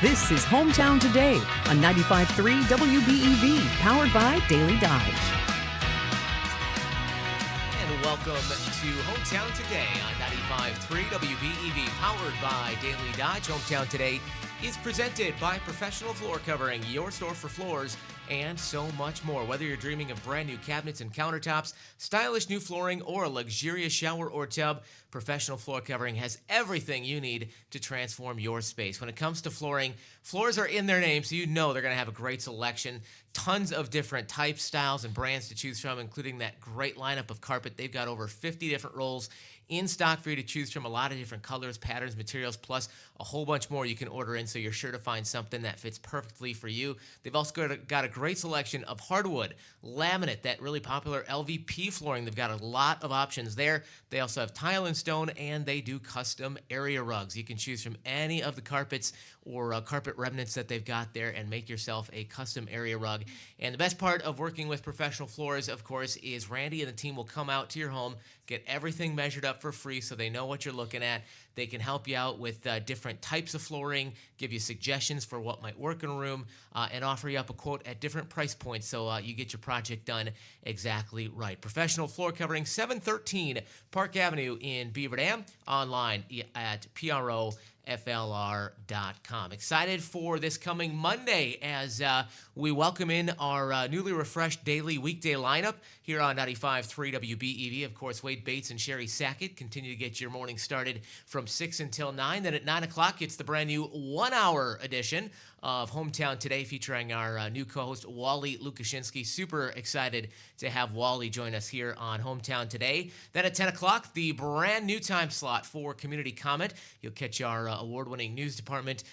This is Hometown Today on 95.3 WBEV, powered by Daily Dodge. And welcome to Hometown Today on 95.3 WBEV, powered by Daily Dodge. Hometown Today is presented by Professional Floor Covering, your store for floors and so much more. Whether you're dreaming of brand new cabinets and countertops, stylish new flooring, or a luxurious shower or tub, Professional Floor Covering has everything you need to transform your space. When it comes to flooring, floors are in their name, so you know they're going to have a great selection. Tons of different types, styles, and brands to choose from, including that great lineup of carpet. They've got over 50 different rolls in stock for you to choose from, a lot of different colors, patterns, materials, plus a whole bunch more you can order in, so you're sure to find something that fits perfectly for you. They've also got a great selection of hardwood, laminate, that really popular LVP flooring. They've got a lot of options there. They also have tile and stone, and they do custom area rugs. You can choose from any of the carpets or carpet remnants that they've got there and make yourself a custom area rug. And the best part of working with Professional Floors, of course, is Randy and the team will come out to your home, get everything measured up for free so they know what you're looking at. They can help you out with different types of flooring, give you suggestions for what might work in a room, and offer you up a quote at different price points so you get your project done exactly right. Professional Floor Covering, 713 Park Avenue in Beaver Dam, online at PROFLR.com. Excited for this coming Monday as we welcome in our newly refreshed daily weekday lineup here on 95.3 WBEV. Of course, Wade Bates and Sherry Sackett continue to get your morning started from 6 until 9. Then at 9 o'clock, it's the brand new 1-hour edition of Hometown Today featuring our new co-host, Wally Lukashinsky. Super excited to have Wally join us here on Hometown Today. Then at 10 o'clock, the brand new time slot for Community Comment. You'll catch our award-winning news department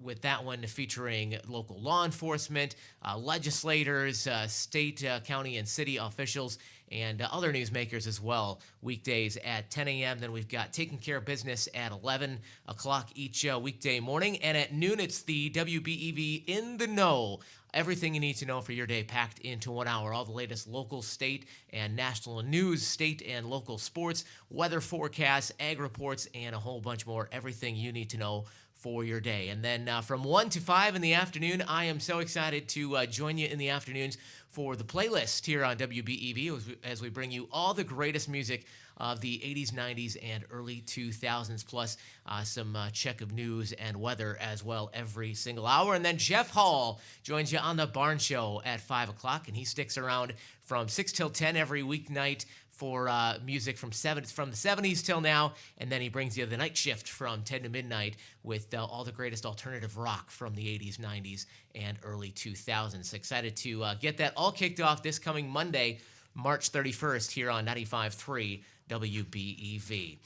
with that one featuring local law enforcement, legislators, state, county, and city officials, and other newsmakers as well, weekdays at 10 a.m. Then we've got Taking Care of Business at 11 o'clock each weekday morning. And at noon, it's the WBEV In the Know. Everything you need to know for your day packed into 1 hour. All the latest local, state, and national news, state and local sports, weather forecasts, ag reports, and a whole bunch more. Everything you need to know for your day. And then from 1 to 5 in the afternoon, I am so excited to join you in the afternoons for the playlist here on WBEV as we bring you all the greatest music of the 80s, 90s, and early 2000s, plus some check of news and weather as well every single hour. And then Jeff Hall joins you on the Barn Show at 5 o'clock, and he sticks around from 6 till 10 every weeknight for music from the 70s till now, and then he brings you the night shift from 10 to midnight with all the greatest alternative rock from the 80s, 90s, and early 2000s. Excited to get that all kicked off this coming Monday, March 31st, here on 95.3 WBEV.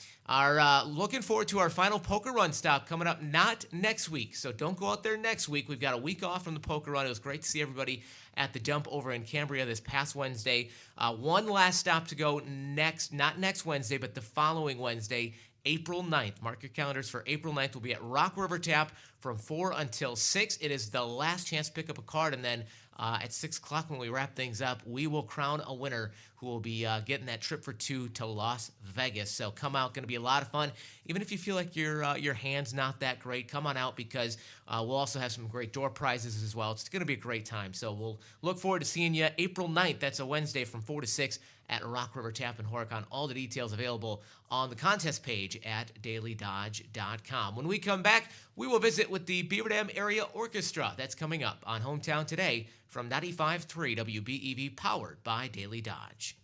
Looking forward to our final poker run stop coming up not next week, so don't go out there next week. We've got a week off from the poker run. It was great to see everybody at the dump over in Cambria this past Wednesday. One last stop to go not next Wednesday, but the following Wednesday, April 9th. Mark your calendars for April 9th. We'll be at Rock River Tap from 4 until 6. It is the last chance to pick up a card, and then at 6 o'clock when we wrap things up, we will crown a winner who will be getting that trip for two to Las Vegas. So come out. Going to be a lot of fun. Even if you feel like your hand's not that great, come on out because we'll also have some great door prizes as well. It's going to be a great time. So we'll look forward to seeing you April 9th. That's a Wednesday from 4 to 6 at Rock River Tap in Horicon. All the details available on the contest page at DailyDodge.com. When we come back, we will visit with the Beaver Dam Area Orchestra. That's coming up on Hometown Today from 95.3 WBEV, powered by Daily Dodge.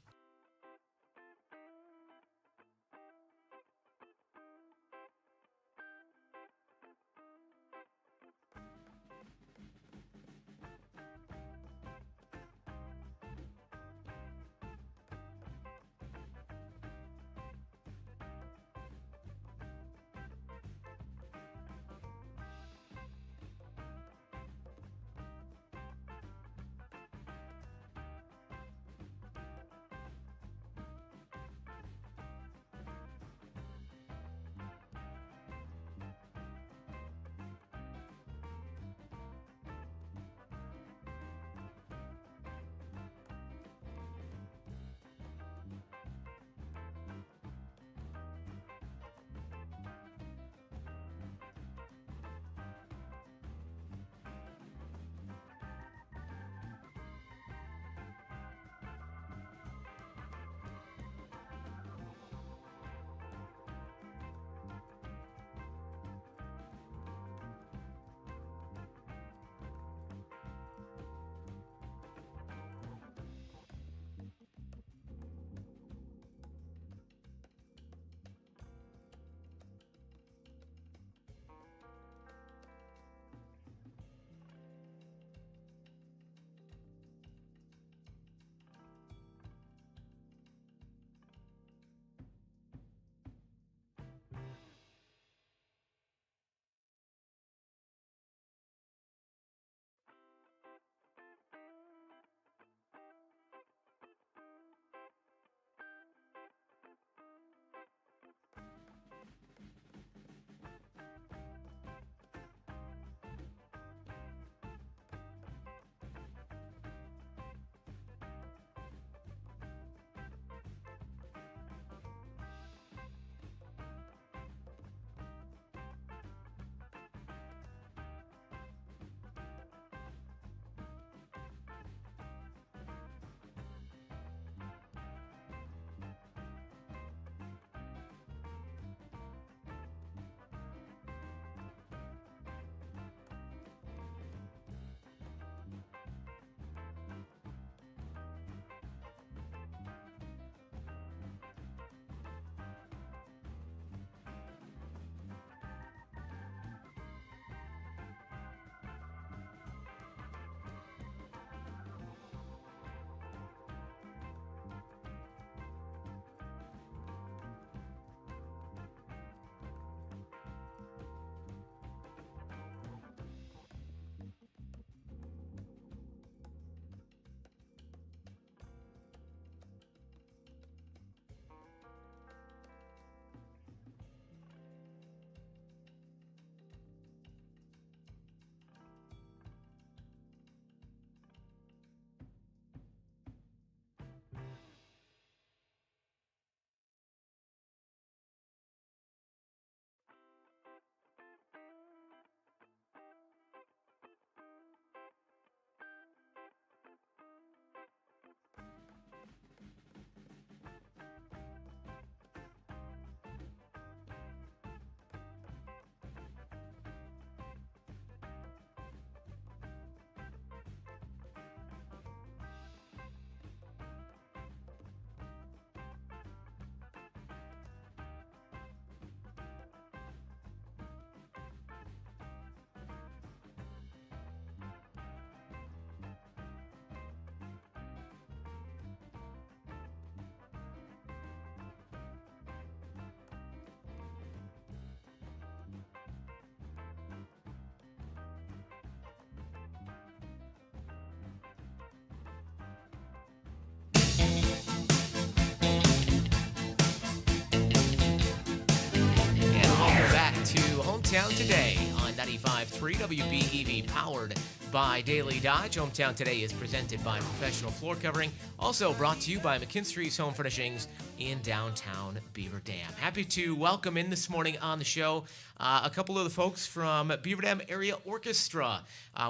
95.3 WBEV, powered by Daily Dodge. Hometown Today is presented by Professional Floor Covering, also brought to you by McKinstry's Home Furnishings in downtown Beaver Dam. Happy to welcome in this morning on the show a couple of the folks from Beaver Dam Area Orchestra.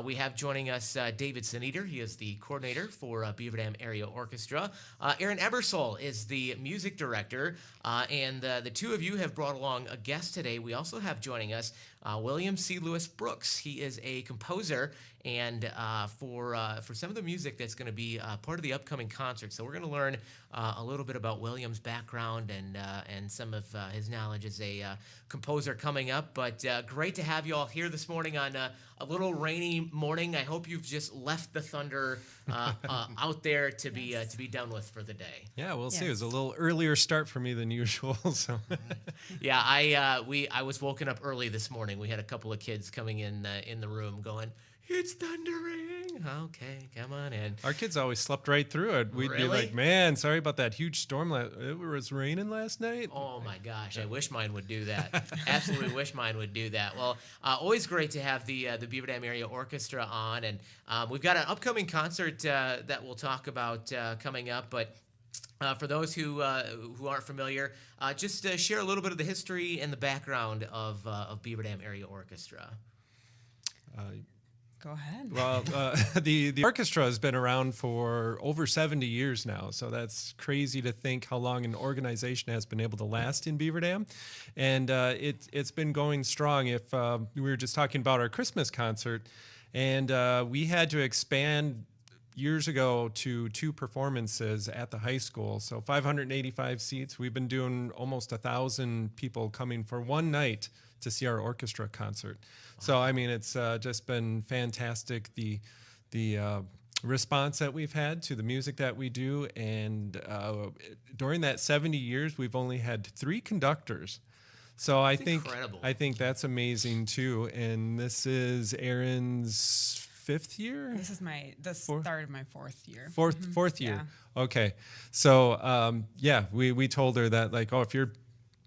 We have joining us David Sneeder. He is the coordinator for Beaver Dam Area Orchestra. Aaron Ebersol is the music director, and the two of you have brought along a guest today. We also have joining us William C. Lewis Brooks. He is a composer and for some of the music that's going to be part of the upcoming concert. So we're going to learn a little bit about William's background and some of his knowledge as a composer coming up. But great to have you all here this morning on a little rainy morning. I hope you've just left the thunder out there to be done with for the day. Yeah, we'll see. It was a little earlier start for me than usual. So yeah, I was woken up early this morning. We had a couple of kids coming in the room going, "It's thundering." Okay, come on in. our kids always slept right through it. We'd be like, "Man, sorry about that huge storm. It was raining last night." Oh my gosh, I wish mine would do that. Absolutely wish mine would do that. Well, always great to have the Beaver Dam Area Orchestra on, and we've got an upcoming concert that we'll talk about coming up. But for those who aren't familiar, just share a little bit of the history and the background of Beaver Dam Area Orchestra. Go ahead. Well, the orchestra has been around for over 70 years now, so that's crazy to think how long an organization has been able to last in Beaver Dam, and it's been going strong. If we were just talking about our Christmas concert, and we had to expand years ago to 2 performances at the high school, so 585 seats. We've been doing almost 1,000 people coming for one night to see our orchestra concert. So I mean, it's just been fantastic, the response that we've had to the music that we do, and during that 70 years, we've only had 3 conductors. So I think that's amazing too. And this is Aaron's 5th year. This is the start of my 4th year. Fourth year. Yeah. Okay. So we told her that, like, if you're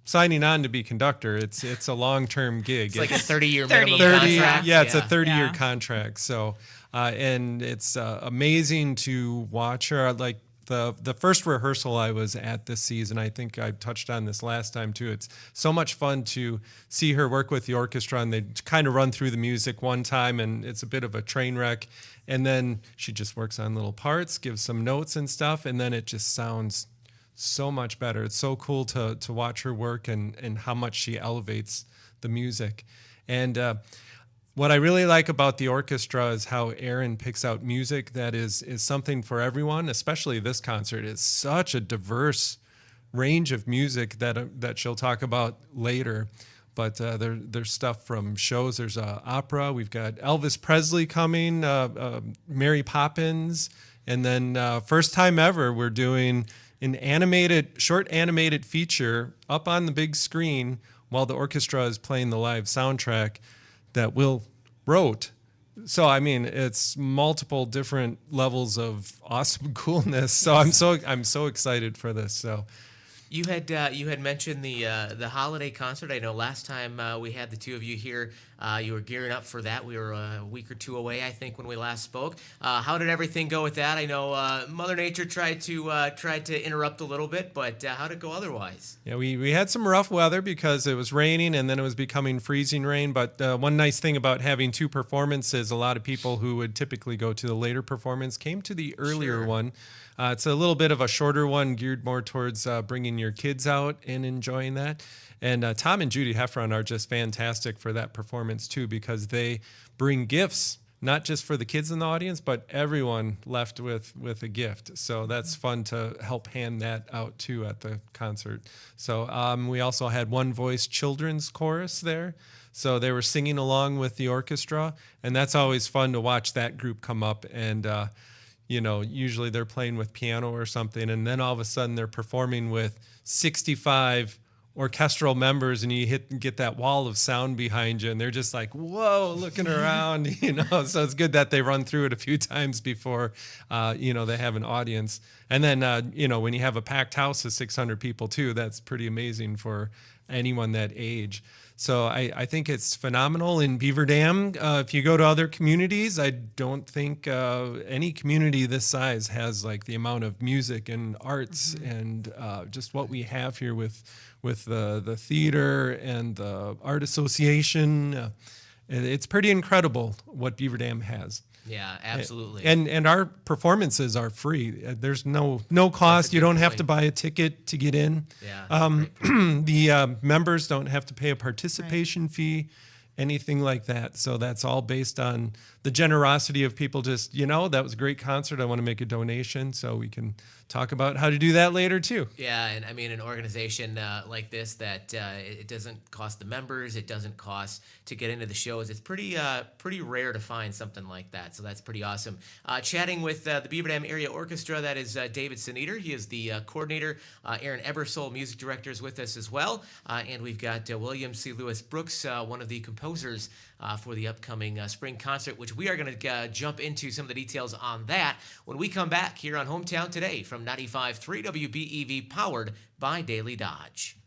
signing on to be conductor, it's a long-term gig. It's like a 30-year 30 minimum contract. Yeah, it's a 30-year Yeah. contract. So, and it's amazing to watch her. Like the first rehearsal I was at this season, I think I touched on this last time too. It's so much fun to see her work with the orchestra, and they kind of run through the music one time, and it's a bit of a train wreck. And then she just works on little parts, gives some notes and stuff, and then it just sounds so much better. It's so cool to watch her work and how much she elevates the music. And what I really like about the orchestra is how Aaron picks out music that is something for everyone, especially this concert. It's such a diverse range of music that she'll talk about later. But there's stuff from shows. There's opera. We've got Elvis Presley coming, Mary Poppins, and then first time ever, we're doing an short animated feature up on the big screen while the orchestra is playing the live soundtrack that Will wrote. So I mean, it's multiple different levels of awesome coolness. So I'm so excited for this. So You had mentioned the holiday concert. I know last time we had the two of you here, you were gearing up for that. We were a week or 2 away, I think, when we last spoke. How did everything go with that? I know Mother Nature tried to interrupt a little bit, but how did it go otherwise? yeah, we had some rough weather because it was raining and then it was becoming freezing rain. But one nice thing about having 2 performances, a lot of people who would typically go to the later performance came to the earlier one. It's a little bit of a shorter one, geared more towards bringing your kids out and enjoying that. And Tom and Judy Heffron are just fantastic for that performance too, because they bring gifts, not just for the kids in the audience, but everyone left with a gift. So that's fun to help hand that out too at the concert. So we also had one voice children's chorus there. So they were singing along with the orchestra, and that's always fun to watch that group come up and usually they're playing with piano or something, and then all of a sudden they're performing with 65 orchestral members, and you get that wall of sound behind you, and they're just like, whoa, looking around, So it's good that they run through it a few times before, they have an audience. And then, when you have a packed house of 600 people too, that's pretty amazing for anyone that age. So I think it's phenomenal in Beaver Dam. If you go to other communities, I don't think any community this size has like the amount of music and arts and just what we have here with the theater and the art association. It's pretty incredible what Beaver Dam has. Yeah, absolutely. And our performances are free. There's no cost. You don't have to buy a ticket to get in. Yeah. The members don't have to pay a participation fee, anything like that. So that's all based on the generosity of people. Just, that was a great concert. I want to make a donation, so we can talk about how to do that later too. Yeah, and I mean, an organization like this that it doesn't cost the members, it doesn't cost to get into the shows. It's pretty rare to find something like that, so that's pretty awesome. Chatting with the Beaver Dam Area Orchestra, that is David Sneeder. He is the coordinator. Aaron Ebersole, music director, is with us as well, and we've got William C. Lewis Brooks, one of the composers for the upcoming spring concert, which we are going to jump into some of the details on that when we come back here on Hometown Today from 95.3 WBEV, powered by Daily Dodge.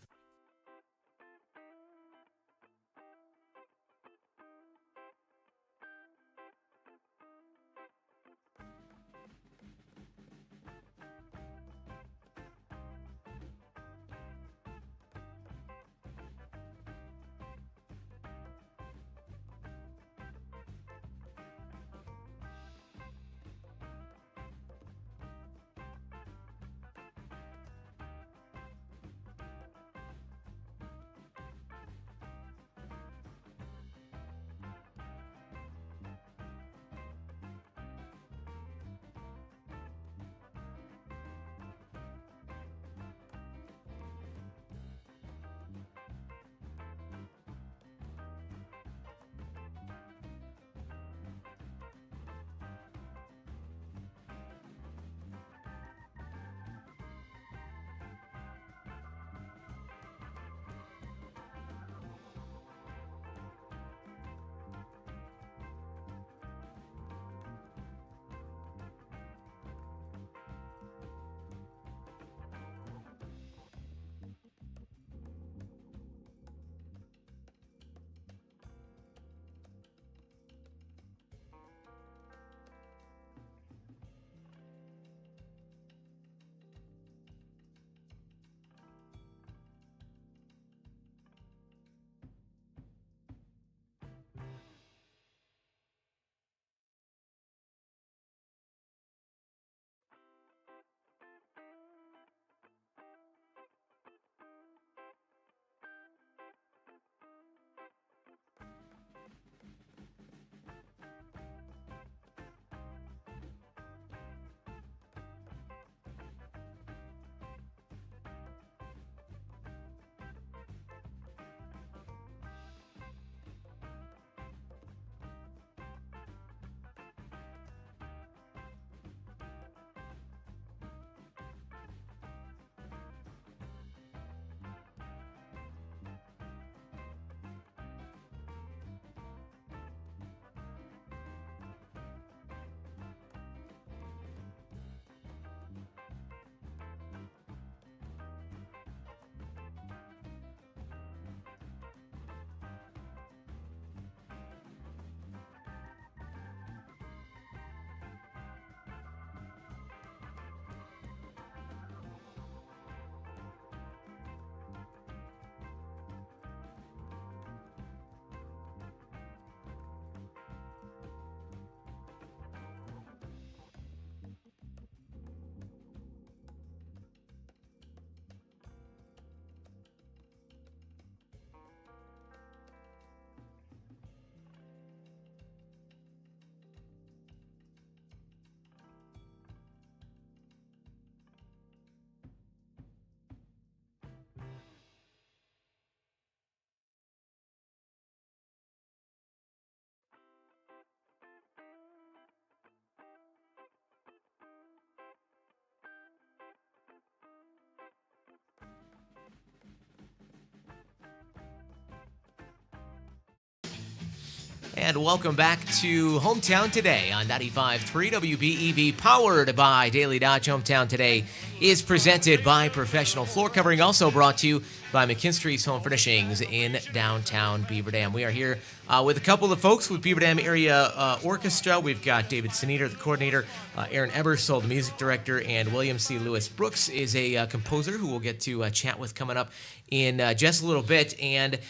And welcome back to Hometown Today on 95.3 WBEV, powered by Daily Dodge. Hometown Today is presented by Professional Floor Covering, also brought to you by McKinstry's Home Furnishings in downtown Beaver Dam. We are here with a couple of folks with Beaver Dam Area Orchestra. We've got David Sneeder, the coordinator, Aaron Ebersole, the music director, and William C. Lewis Brooks is a composer who we'll get to chat with coming up in just a little bit. And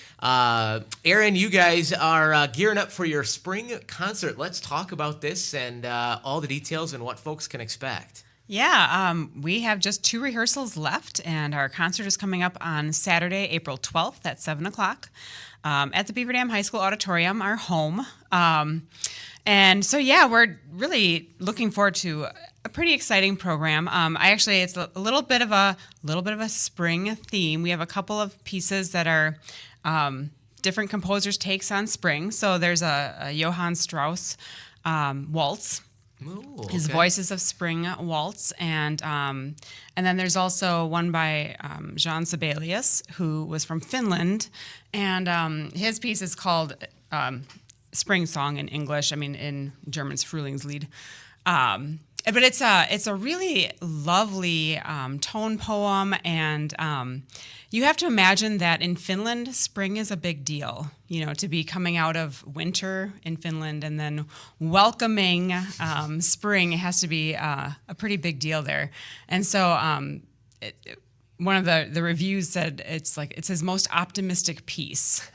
Aaron, you guys are gearing up for your spring concert. Let's talk about this and all the details and what folks can expect. Yeah, we have just 2 rehearsals left, and our concert is coming up on Saturday, April 12th at 7 o'clock at the Beaver Dam High School Auditorium, our home. And so, yeah, we're really looking forward to a pretty exciting program. It's a little bit of a spring theme. We have a couple of pieces that are different composers' takes on spring. So there's a Johann Strauss waltz. Ooh, okay. His Voices of Spring waltz, and then there's also one by Jean Sibelius, who was from Finland, and his piece is called Spring Song in English. In German's Frühlingslied. But it's a really lovely tone poem, and you have to imagine that in Finland, spring is a big deal. To be coming out of winter in Finland and then welcoming spring, it has to be a pretty big deal there. And so one of the reviews said it's his most optimistic piece,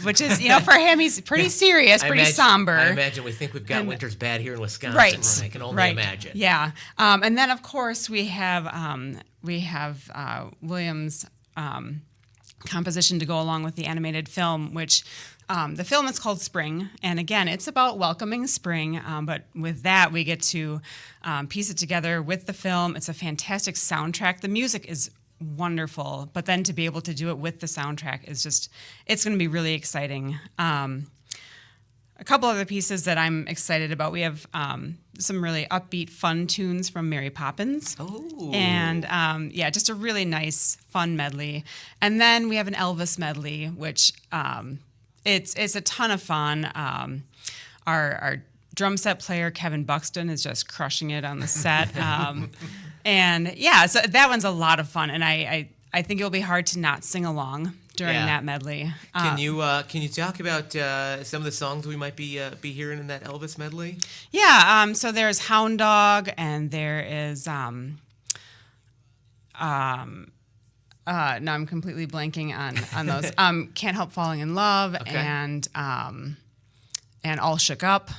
which is, for him, he's pretty serious, somber. I imagine we think we've got winter's bad here in Wisconsin. Right. I can only imagine. Yeah. And then, of course, we have William's composition to go along with the animated film, which the film is called Spring. And again, it's about welcoming spring. But with that, we get to piece it together with the film. It's a fantastic soundtrack. The music is wonderful, but then to be able to do it with the soundtrack is it's going to be really exciting. A couple other pieces that I'm excited about. We have some really upbeat, fun tunes from Mary Poppins. Oh. And just a really nice, fun medley. And then we have an Elvis medley, which it's a ton of fun. Our drum set player, Kevin Buxton, is just crushing it on the set. So that one's a lot of fun, and I think it'll be hard to not sing along during that medley. Can you talk about some of the songs we might be hearing in that Elvis medley? Yeah. So there's Hound Dog, and there is now I'm completely blanking on those. Can't Help Falling in Love, okay. and All Shook Up,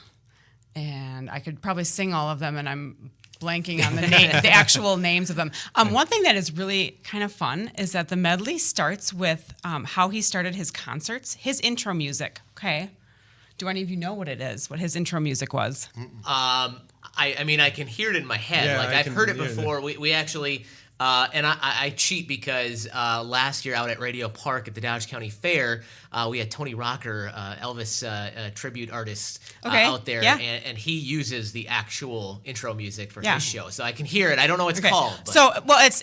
and I could probably sing all of them, and I'm blanking on the actual names of them. One thing that is really kind of fun is that the medley starts with how he started his concerts, his intro music. Okay. Do any of you know what it is, what his intro music was? I can hear it in my head. Yeah, I've heard it before. We actually, and I cheat because last year out at Radio Park at the Dodge County Fair, we had Tony Rocker, Elvis tribute artist, out there, and he uses the actual intro music for his show, so I can hear it. I don't know what it's called. But. So,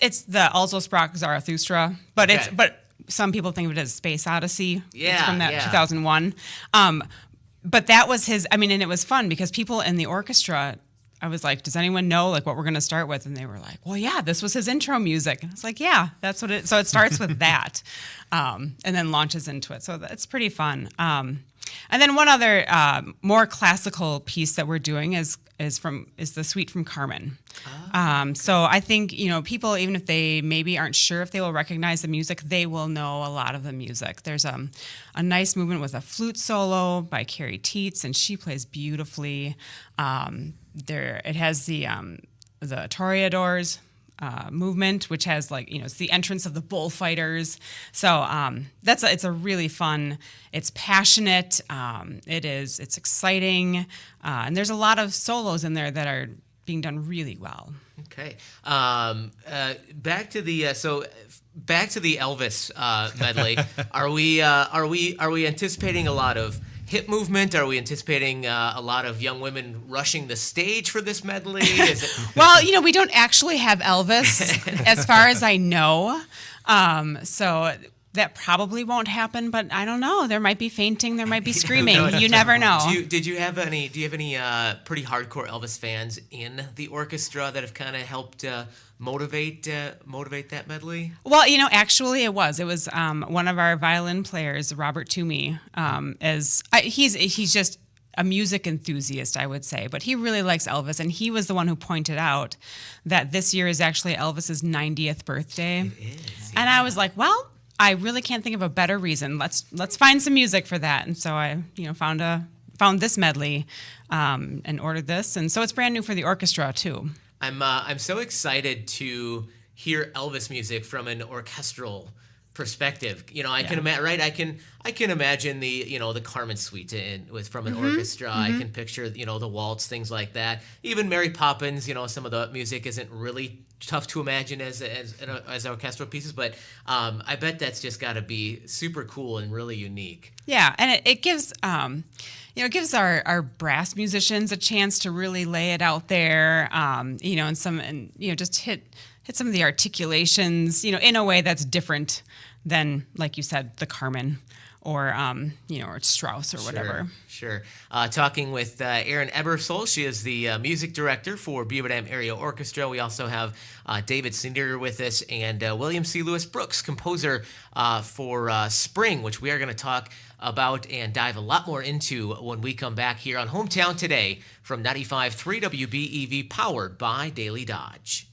it's the Also Sprach Zarathustra, but but some people think of it as Space Odyssey. Yeah, it's from that 2001. But that was his. And it was fun because people in the orchestra. I was like, does anyone know what we're going to start with? And they were like, well, yeah, this was his intro music. And it's like, yeah, that's what it. So it starts with that, and then launches into it. So that's pretty fun. And then one other more classical piece that we're doing is the Suite from Carmen. So I think people, even if they maybe aren't sure if they will recognize the music, they will know a lot of the music. There's a nice movement with a flute solo by Carrie Teets, and she plays beautifully. It has the Toreadors movement, which has it's the entrance of the bullfighters. So it's a really fun. It's passionate. It's exciting, and there's a lot of solos in there that are being done really well. Okay. Back to the Elvis medley. Are we anticipating a lot of hip movement? Are we anticipating a lot of young women rushing the stage for this medley? Well, we don't actually have Elvis, as far as I know. So that probably won't happen, but I don't know. There might be fainting, there might be screaming. You never know. Do you have any pretty hardcore Elvis fans in the orchestra that have kind of helped motivate that medley? Well, actually it was one of our violin players, Robert Toomey. He's just a music enthusiast, I would say, but he really likes Elvis, and he was the one who pointed out that this year is actually Elvis's 90th birthday. It is, And I was like, well, I really can't think of a better reason. Let's find some music for that. And so I, found this medley and ordered this, and so it's brand new for the orchestra too. I'm so excited to hear Elvis music from an orchestral perspective. I can imagine, right? I can imagine the Carmen Suite from an orchestra. I can picture the waltz, things like that. Even Mary Poppins. Some of the music isn't really tough to imagine as orchestral pieces, but I bet that's just got to be super cool and really unique. Yeah, and it gives it gives our brass musicians a chance to really lay it out there, and just hit some of the articulations, in a way that's different than, like you said, the Carmen or or Strauss or whatever. Sure. Talking with Erin Ebersole. She is the music director for Beaver Dam Area Orchestra. We also have David Snyder with us, and William C. Lewis Brooks, composer for Spring, which we are going to talk about and dive a lot more into when we come back here on Hometown Today from 95.3 WBEV, powered by Daily Dodge.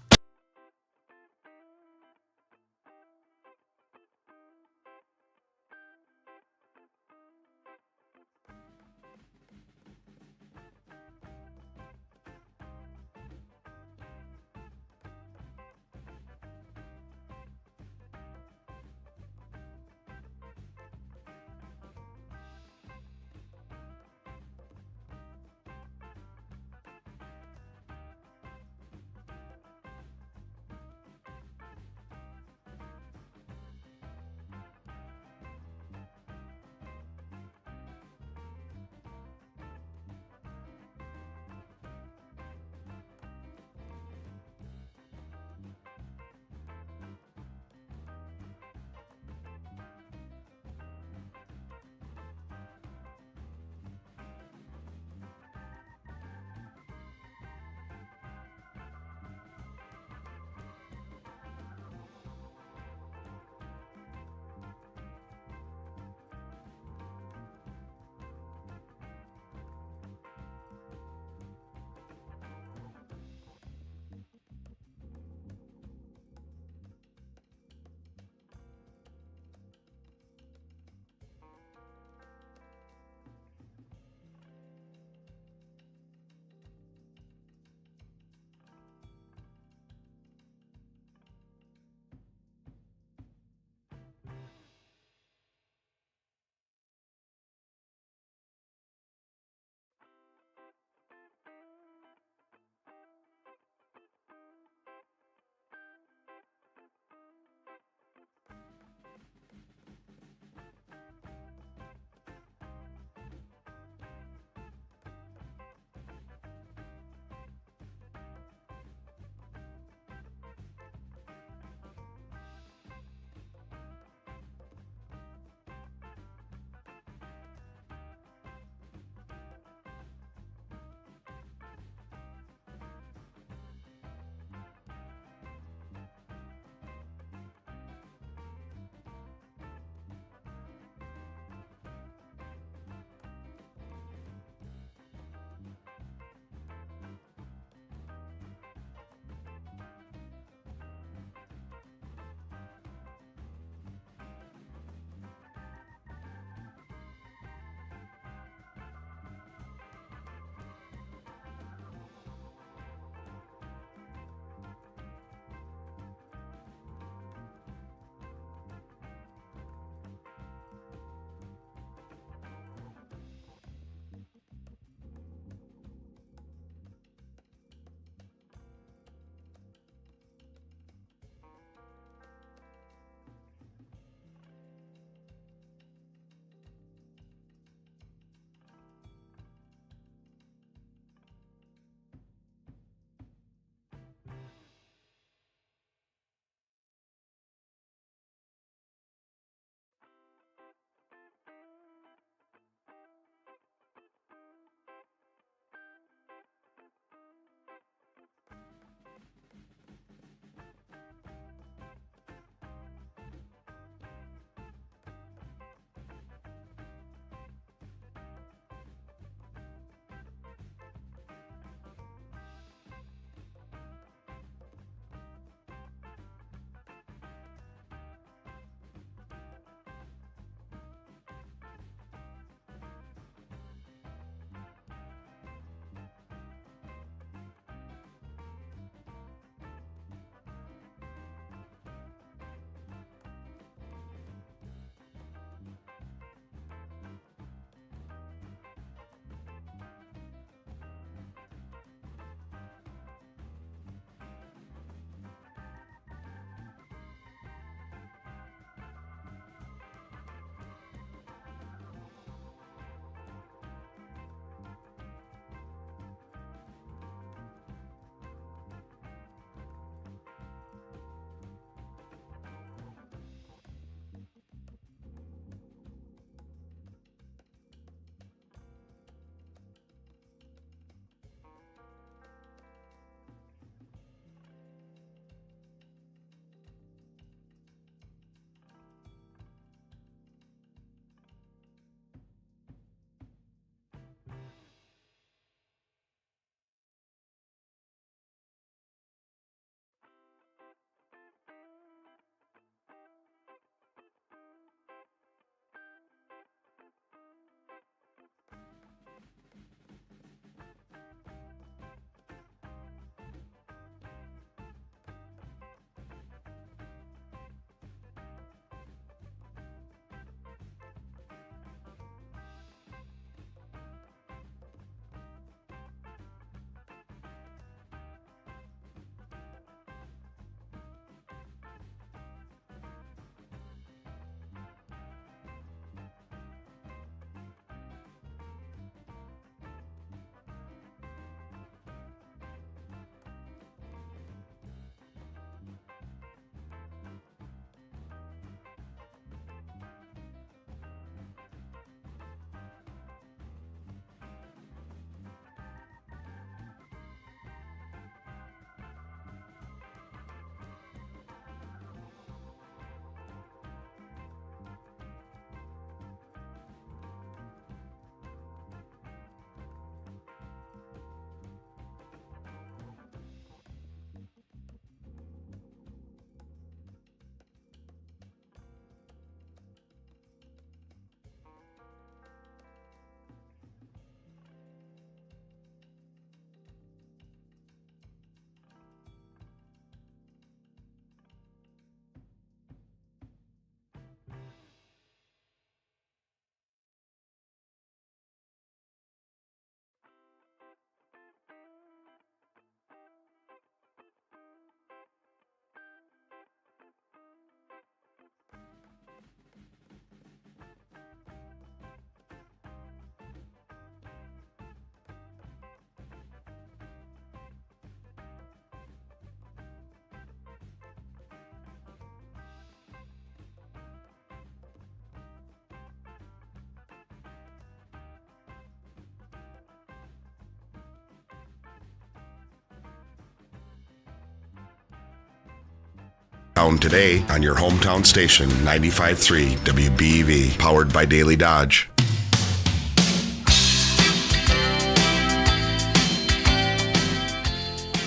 Hometown Today on your hometown station, 95.3 WBEV, powered by Daily Dodge.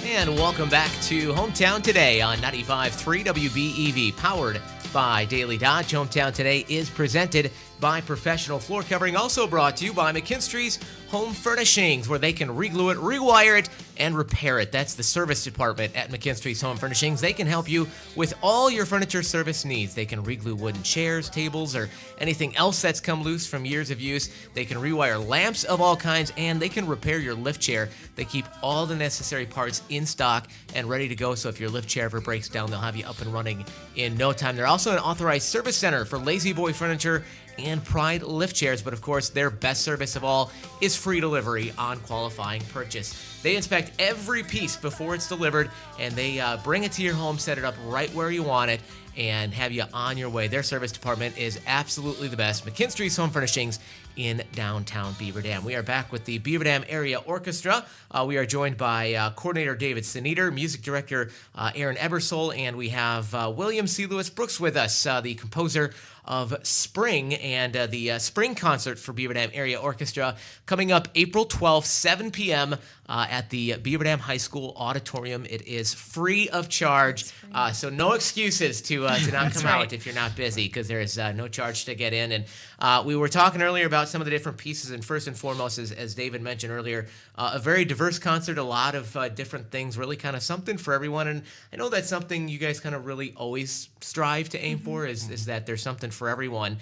And welcome back to Hometown Today on 95.3 WBEV, powered by Daily Dodge. Hometown Today is presented by Professional Floor Covering, also brought to you by McKinstry's Home Furnishings, where they can reglue it, rewire it, and repair it. That's the service department at McKinstry's Home Furnishings. They can help you with all your furniture service needs. They can reglue wooden chairs, tables, or anything else that's come loose from years of use. They can rewire lamps of all kinds, and they can repair your lift chair. They keep all the necessary parts in stock and ready to go, so if your lift chair ever breaks down, they'll have you up and running in no time. They're also an authorized service center for Lazy Boy Furniture and Pride lift chairs, but of course their best service of all is free delivery on qualifying purchase. They inspect every piece before it's delivered, and they bring it to your home, set it up right where you want it, and have you on your way. Their service department is absolutely the best. McKinstry's Home Furnishings in downtown Beaver Dam. We are back with the Beaver Dam Area Orchestra. We are joined by Coordinator David Sneeder, Music Director Aaron Ebersole, and we have William C. Lewis Brooks with us, the composer of Spring, and the Spring concert for Beaver Dam Area Orchestra coming up April 12th, 7 p.m. At the Beaver Dam High School Auditorium. It is free of charge, so no excuses to not come out if you're not busy, because there is no charge to get in. And we were talking earlier about some of the different pieces, and first and foremost, as David mentioned earlier, a very diverse concert, a lot of different things, really kind of something for everyone. And I know that's something you guys kind of really always strive to aim for, is that there's something for everyone.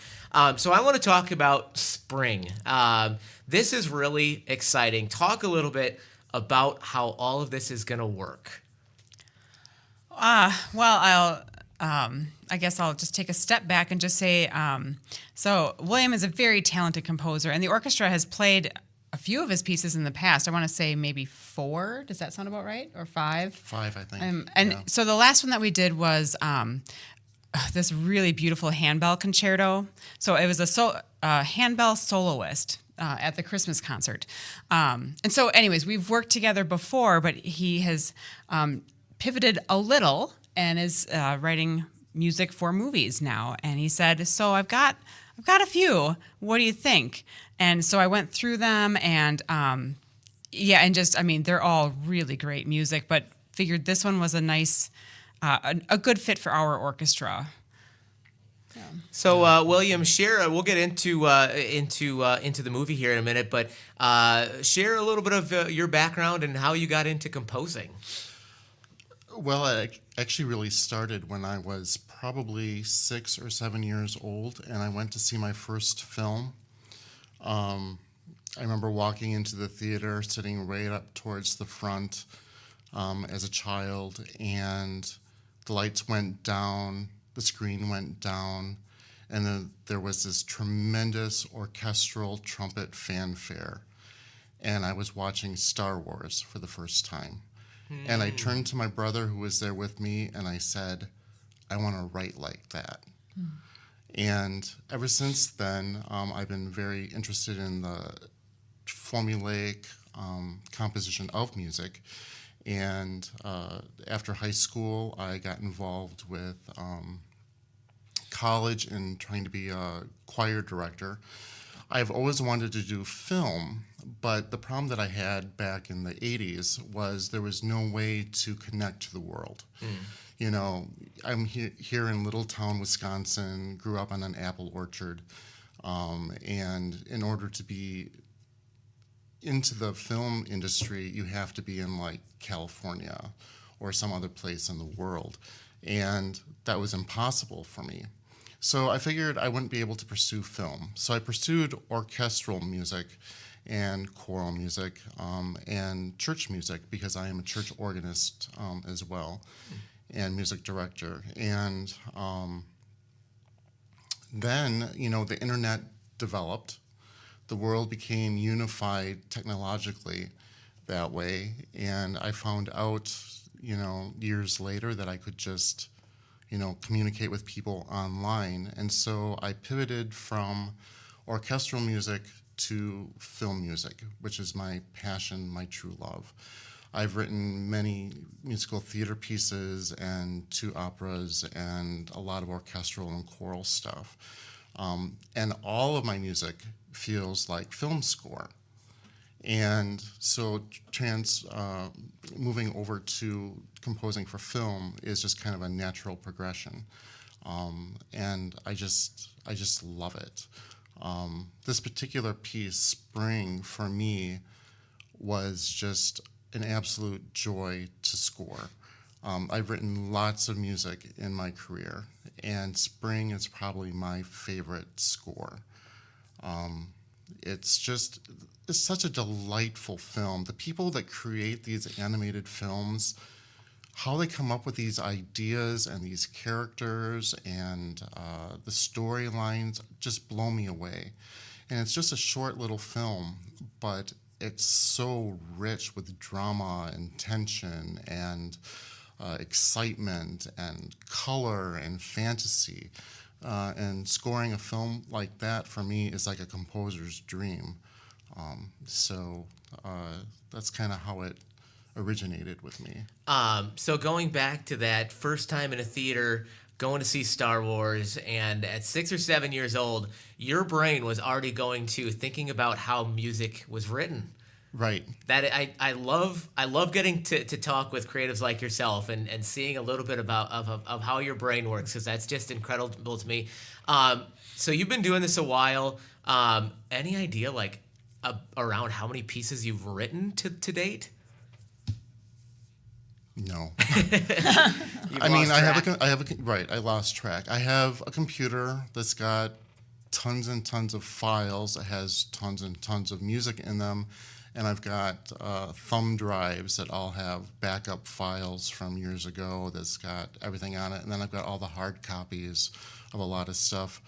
So I want to talk about Spring. This is really exciting. Talk a little bit about how all of this is going to work. Well, I guess I'll just take a step back and just say, so William is a very talented composer, and the orchestra has played a few of his pieces in the past. I want to say maybe 4. Does that sound about right? Or 5? 5, I think. And yeah. so the last one that we did was this really beautiful handbell concerto. So it was a handbell soloist at the Christmas concert. And so anyways, we've worked together before, but he has pivoted a little and is writing music for movies now. And he said, so I've got a few. What do you think? And so I went through them, and they're all really great music, but figured this one was a nice, a good fit for our orchestra. So, William, share. We'll get into the movie here in a minute, but share a little bit of your background and how you got into composing. Well, it actually really started when I was probably 6 or 7 years old, and I went to see my first film. I remember walking into the theater, sitting right up towards the front as a child, and the lights went down, the screen went down, and then there was this tremendous orchestral trumpet fanfare, and I was watching Star Wars for the first time. And I turned to my brother who was there with me, and I said, I want to write like that. And ever since then, I've been very interested in the formulaic composition of music. And after high school, I got involved with college and trying to be a choir director. I've always wanted to do film, but the problem that I had back in the 80s was there was no way to connect to the world. You know, I'm here in Little Town, Wisconsin, grew up on an apple orchard, and in order to be into the film industry, you have to be in like California or some other place in the world, and that was impossible for me. So I figured I wouldn't be able to pursue film. So I pursued orchestral music and choral music and church music, because I am a church organist as well, and music director. And then, you know, the internet developed. The world became unified technologically that way. And I found out, you know, years later that I could just, you know, communicate with people online. And so I pivoted from orchestral music to film music, which is my passion, my true love. I've written many musical theater pieces and 2 operas and a lot of orchestral and choral stuff. And all of my music feels like film score. And so moving over to composing for film is just kind of a natural progression. And I just love it. This particular piece, Spring, for me, was just an absolute joy to score. I've written lots of music in my career, and Spring is probably my favorite score. It's such a delightful film. The people that create these animated films, how they come up with these ideas and these characters and the storylines just blow me away. And it's just a short little film, but it's so rich with drama and tension and excitement and color and fantasy. And scoring a film like that for me is like a composer's dream. So that's kind of how it originated with me. So going back to that first time in a theater, going to see Star Wars, and at 6 or 7 years old, your brain was already going to thinking about how music was written. Right. That I love getting to talk with creatives like yourself and seeing a little bit about of how your brain works, because that's just incredible to me. So you've been doing this a while. Any idea around how many pieces you've written to date? No. I mean, I lost track. I have a computer that's got tons and tons of files. It has tons and tons of music in them. And I've got thumb drives that all have backup files from years ago that's got everything on it. And then I've got all the hard copies of a lot of stuff.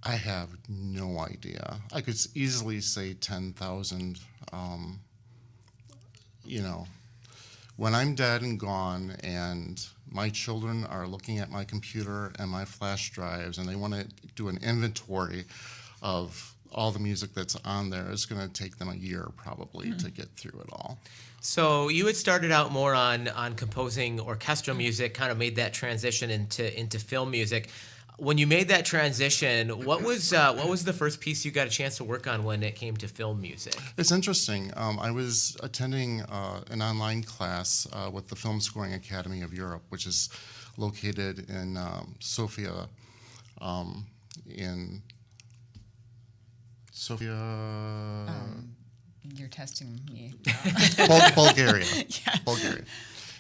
I have no idea. I could easily say 10,000. When I'm dead and gone and my children are looking at my computer and my flash drives and they want to do an inventory of all the music that's on there, it's going to take them a year probably to get through it all. So you had started out more on composing orchestral music, kind of made that transition into film music. When you made that transition, what was the first piece you got a chance to work on when it came to film music? It's interesting. I was attending an online class with the Film Scoring Academy of Europe, which is located in Sofia, You're testing me. Bulgaria. Yeah. Bulgaria.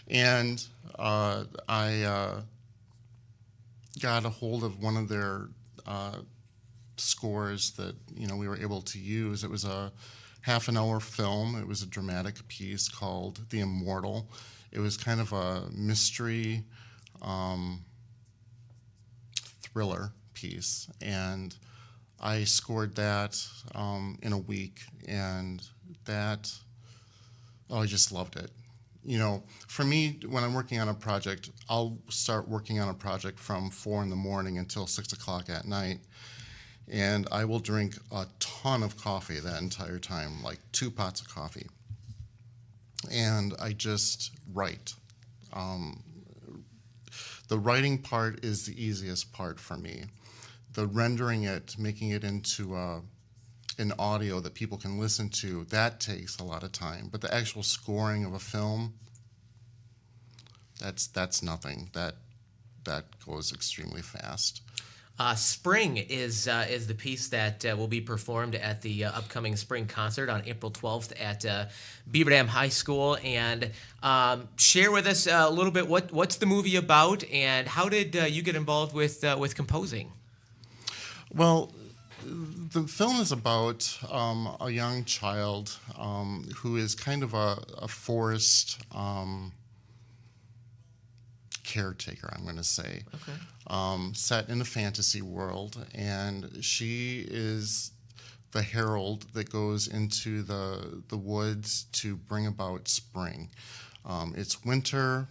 And I got a hold of one of their scores that we were able to use. It was a half-an-hour film. It was a dramatic piece called The Immortal. It was kind of a mystery thriller piece, and I scored that in a week, and I just loved it. For me, when I'm working on a project, I'll start working on a project from 4 a.m. until 6 o'clock at night, and I will drink a ton of coffee that entire time, like 2 pots of coffee, and I just write. The writing part is the easiest part for me. The rendering it, making it into an audio that people can listen to, that takes a lot of time. But the actual scoring of a film, that's nothing. That goes extremely fast. Spring is the piece that will be performed at the upcoming spring concert on April 12th at Beaver Dam High School. And share with us a little bit what's the movie about, and how did you get involved with composing? Well, the film is about a young child who is kind of a forest caretaker, I'm going to say. Okay. Set in a fantasy world, and she is the herald that goes into the woods to bring about spring. It's winter.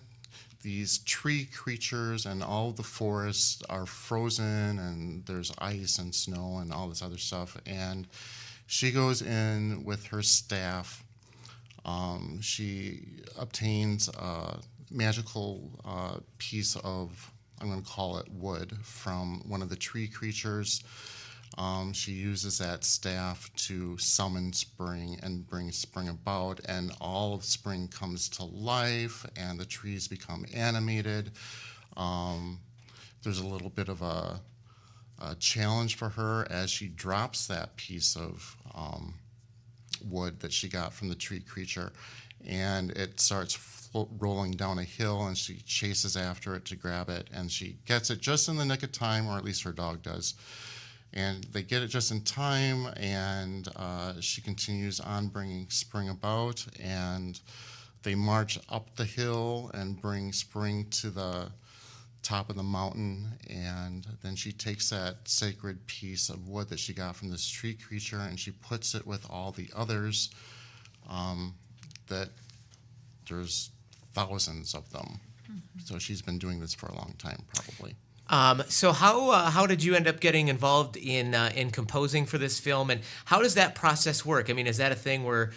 These tree creatures and all the forests are frozen, and there's ice and snow and all this other stuff. And she goes in with her staff She obtains a magical piece of, I'm going to call it wood, from one of the tree creatures. She uses that staff to summon spring and bring spring about, and all of spring comes to life, and the trees become animated. There's a little bit of a challenge for her as she drops that piece of wood that she got from the tree creature, and it starts rolling down a hill, and she chases after it to grab it, and she gets it just in the nick of time, or at least her dog does. And they get it just in time, and she continues on bringing spring about, and they march up the hill and bring spring to the top of the mountain, and then she takes that sacred piece of wood that she got from this tree creature, and she puts it with all the others, that there's thousands of them. So she's been doing this for a long time, probably. So how did you end up getting involved in composing for this film, and how does that process work? I mean, is that a thing where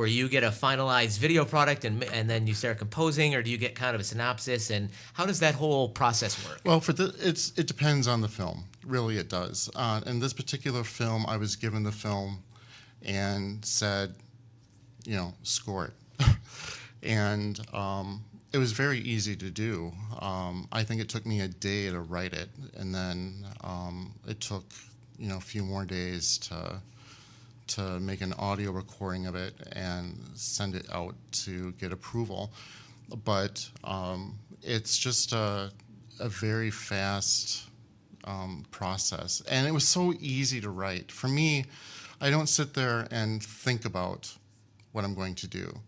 you get a finalized video product and then you start composing, or do you get kind of a synopsis, and how does that whole process work? Well, it depends on the film. Really, it does. In this particular film, I was given the film and said, score it, and it was very easy to do. I think it took me a day to write it, and then it took a few more days to make an audio recording of it and send it out to get approval. But it's just a very fast process, and it was so easy to write. For me, I don't sit there and think about what I'm going to do.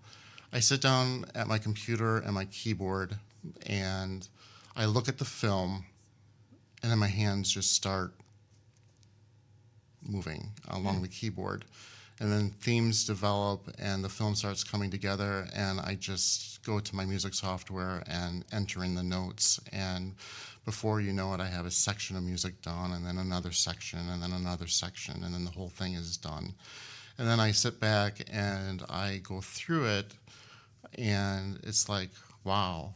I sit down at my computer and my keyboard, and I look at the film, and then my hands just start moving along the keyboard. And then themes develop, and the film starts coming together, and I just go to my music software and enter in the notes. And before you know it, I have a section of music done, and then another section, and then another section, and then the whole thing is done. And then I sit back and I go through it, and it's like, wow,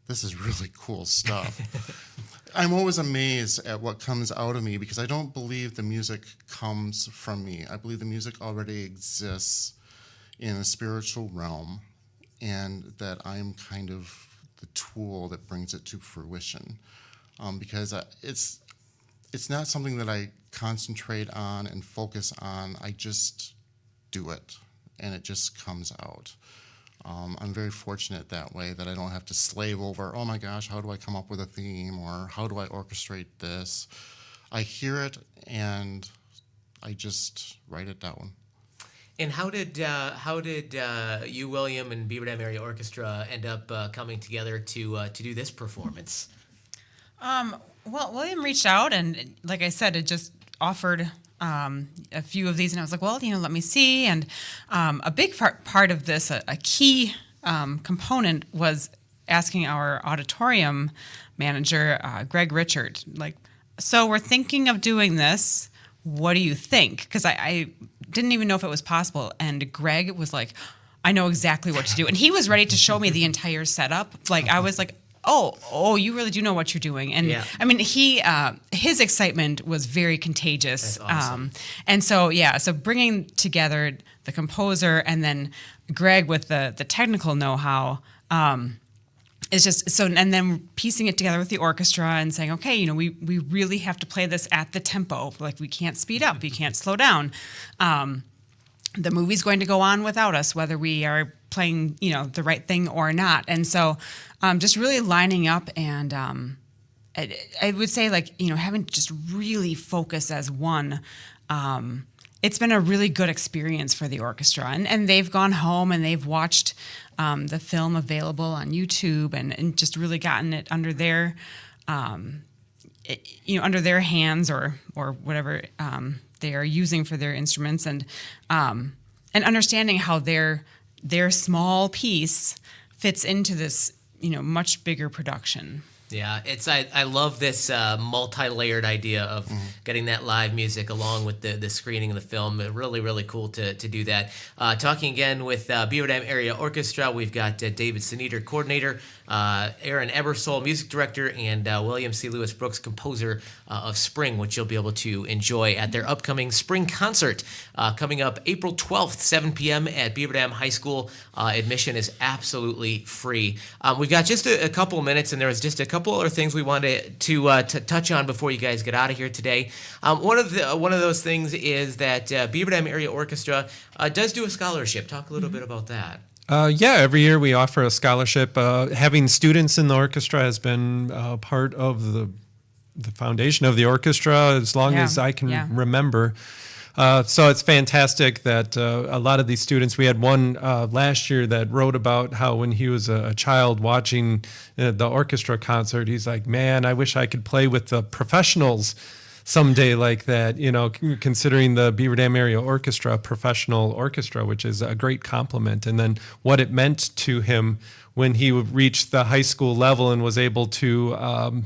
this is really cool stuff. I'm always amazed at what comes out of me, because I don't believe the music comes from me. I believe the music already exists in a spiritual realm, and that I'm kind of the tool that brings it to fruition. Because it's not something that I concentrate on and focus on. I just do it, and it just comes out. I'm very fortunate that way, that I don't have to slave over, oh my gosh, how do I come up with a theme, or how do I orchestrate this? I hear it, and I just write it down. And how did you, William, and Beaver Dam Area Orchestra end up coming together to do this performance? Well, William reached out, and like I said, it just offered a few of these, and I was like, well, let me see. And a big part of this, a key component, was asking our auditorium manager, Greg Richard, so we're thinking of doing this. What do you think? Because I didn't even know if it was possible. And Greg was like, I know exactly what to do. And he was ready to show me the entire setup. I was like, oh, you really do know what you're doing. And yeah. I mean, his excitement was very contagious. That's awesome. And so bringing together the composer and then Greg with the technical know-how, is just so, and then piecing it together with the orchestra and saying, okay, we really have to play this at the tempo. We can't speed up, we can't slow down. The movie's going to go on without us, whether we are playing, the right thing or not. And so, just really lining up, and I would say, having to just really focus as one. It's been a really good experience for the orchestra, and they've gone home and they've watched the film available on YouTube, and just really gotten it under their, under their hands, or whatever they are using for their instruments, and understanding how their small piece fits into this much bigger production. Yeah, I love this multi-layered idea of getting that live music along with the screening of the film. Really, really cool to do that. Talking again with Beaver Dam Area Orchestra, we've got David Sneeder, coordinator, Aaron Ebersole, music director, and William C. Lewis Brooks, composer of Spring, which you'll be able to enjoy at their upcoming spring concert coming up April 12th, 7 p.m. at Beaver Dam High School. Admission is absolutely free. We've got just a couple minutes, and there was just a couple other things we wanted to touch on before you guys get out of here today. One of those things is that Beaver Dam Area Orchestra does do a scholarship. Talk a little bit about that. Yeah, every year we offer a scholarship. Having students in the orchestra has been part of the foundation of the orchestra as long as I can remember. So it's fantastic that a lot of these students, we had one last year that wrote about how when he was a child watching the orchestra concert, he's like, man, I wish I could play with the professionals someday like that, considering the Beaver Dam Area Orchestra, professional orchestra, which is a great compliment. And then what it meant to him when he reached the high school level and was able to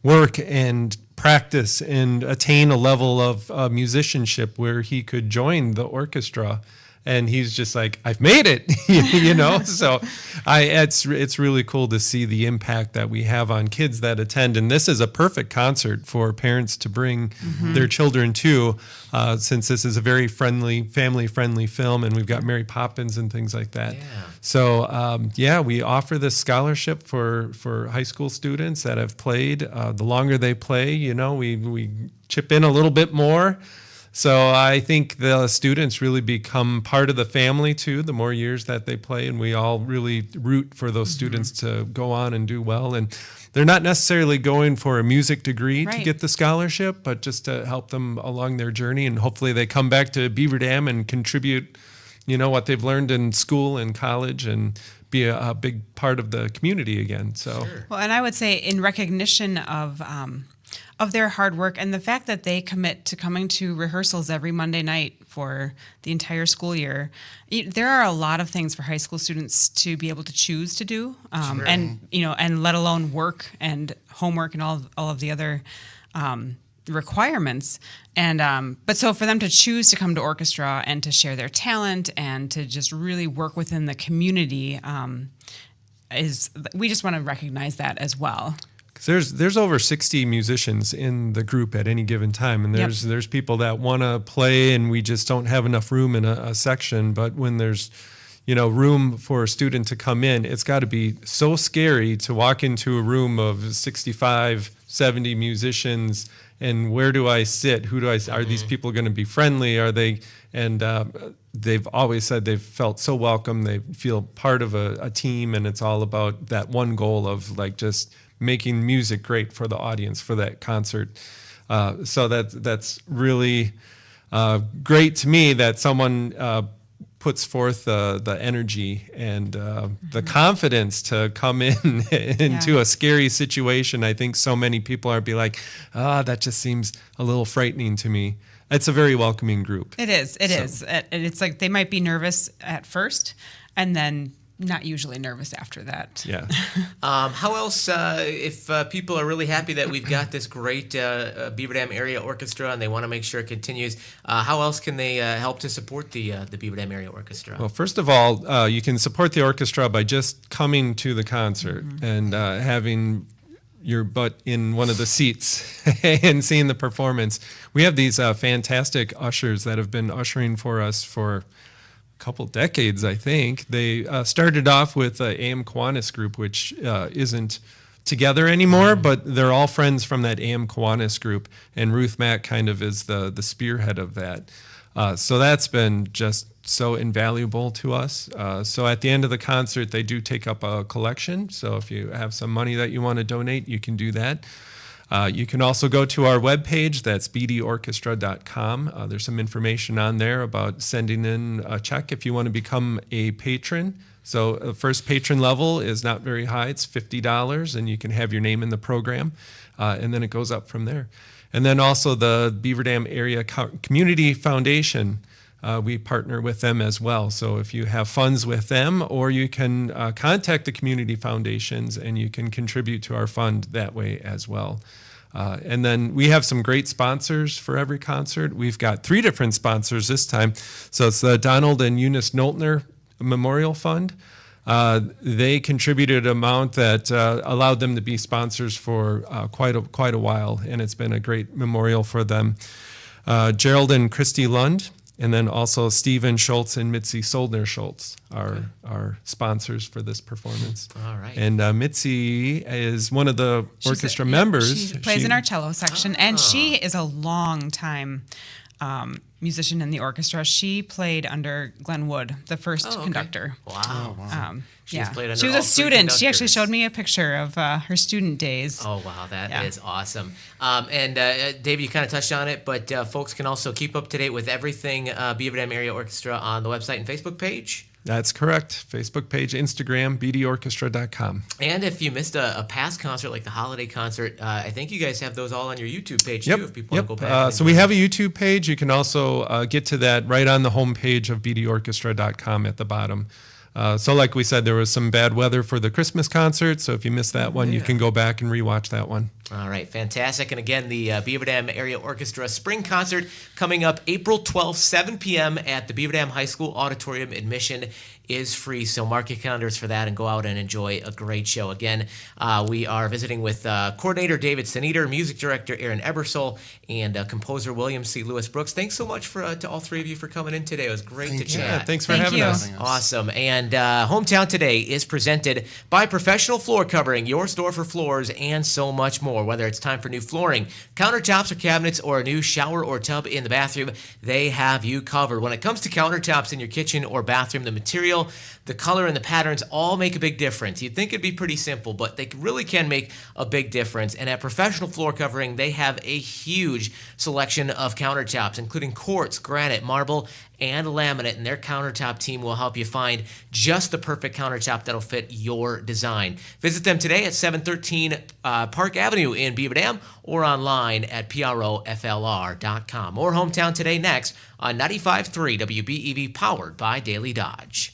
work and practice and attain a level of musicianship where he could join the orchestra. And he's just like, I've made it, So it's really cool to see the impact that we have on kids that attend. And this is a perfect concert for parents to bring their children to, since this is a very family-friendly film, and we've got Mary Poppins and things like that. Yeah. So, we offer this scholarship for high school students that have played. The longer they play, we chip in a little bit more. So I think the students really become part of the family too, the more years that they play, and we all really root for those students to go on and do well. And they're not necessarily going for a music degree to get the scholarship, but just to help them along their journey, and hopefully they come back to Beaver Dam and contribute, what they've learned in school and college, and be a big part of the community again. So, Well, and I would say in recognition of their hard work and the fact that they commit to coming to rehearsals every Monday night for the entire school year, there are a lot of things for high school students to be able to choose to do, and let alone work and homework and all of the other requirements. And but so for them to choose to come to orchestra and to share their talent and to just really work within the community, we just want to recognize that as well. There's over 60 musicians in the group at any given time, and there's people that want to play, and we just don't have enough room in a section. But when there's room for a student to come in, it's got to be so scary to walk into a room of 65, 70 musicians, and where do I sit? Who do I? Are these people going to be friendly? Are they? And they've always said they've felt so welcome. They feel part of a team, and it's all about that one goal of just making music great for the audience for that concert. So that's really great to me that someone puts forth the energy and the confidence to come in into a scary situation. I think so many people are be like, that just seems a little frightening to me. It's a very welcoming group. It is. And it's like they might be nervous at first, and then not usually nervous after that. Yeah. How else, if people are really happy that we've got this great Beaver Dam Area Orchestra and they want to make sure it continues, how else can they help to support the Beaver Dam Area Orchestra? Well, first of all, you can support the orchestra by just coming to the concert and having your butt in one of the seats and seeing the performance. We have these fantastic ushers that have been ushering for us for couple decades, I think. They started off with AM Kiwanis group, which isn't together anymore, but they're all friends from that AM Kiwanis group, and Ruth Mack kind of is the spearhead of that. So that's been just so invaluable to us. So at the end of the concert, they do take up a collection. So if you have some money that you want to donate, you can do that. You can also go to our webpage, that's bdorchestra.com. There's some information on there about sending in a check if you want to become a patron. So the first patron level is not very high, it's $50, and you can have your name in the program, and then it goes up from there. And then also the Beaver Dam Area Community Foundation we partner with them as well. So if you have funds with them, or you can contact the community foundations and you can contribute to our fund that way as well. And then we have some great sponsors for every concert. We've got 3 different sponsors this time. So it's the Donald and Eunice Noltner Memorial Fund. They contributed an amount that allowed them to be sponsors for quite a while, and it's been a great memorial for them. Gerald and Christy Lund, and then also Stephen Schultz and Mitzi Soldner Schultz are sponsors for this performance. All right. And Mitzi is one of the orchestra members. She plays in our cello section, and she is a long time musician in the orchestra. She played under Glenn Wood, the first conductor. Wow. Yeah, played under she was all a 3 student. She actually conductors. showed me a picture of her student days. Oh, wow, that is awesome. And Dave, you kind of touched on it, but folks can also keep up to date with everything Beaver Dam Area Orchestra on the website and Facebook page. That's correct. Facebook page, Instagram, bdorchestra.com. And if you missed a past concert, like the holiday concert, I think you guys have those all on your YouTube page, too, if people want to go back. So we have a YouTube page. You can also get to that right on the homepage of bdorchestra.com at the bottom. So like we said, there was some bad weather for the Christmas concert, so if you missed that one, you can go back and rewatch that one. All right, fantastic. And again, the Beaver Dam Area Orchestra Spring Concert coming up April 12th, 7 p.m. at the Beaver Dam High School Auditorium. Admission is free, so mark your calendars for that and go out and enjoy a great show. Again, we are visiting with coordinator David Sneeder, music director Aaron Ebersole, and composer William C. Lewis Brooks. Thanks so much to all 3 of you for coming in today. It was great to chat. Yeah, thanks for having us. Awesome. And Hometown Today is presented by Professional Floor Covering, your store for floors and so much more. Whether it's time for new flooring, countertops or cabinets, or a new shower or tub in the bathroom, they have you covered. When it comes to countertops in your kitchen or bathroom, the material, the color, and the patterns all make a big difference. You'd think it'd be pretty simple, but they really can make a big difference. And at Professional Floor Covering, they have a huge selection of countertops, including quartz, granite, marble, and laminate, and their countertop team will help you find just the perfect countertop that'll fit your design. Visit them today at 713 Park Avenue in Beaver Dam, or online at proflr.com. More Hometown Today next on 95.3 WBEV, powered by Daily Dodge.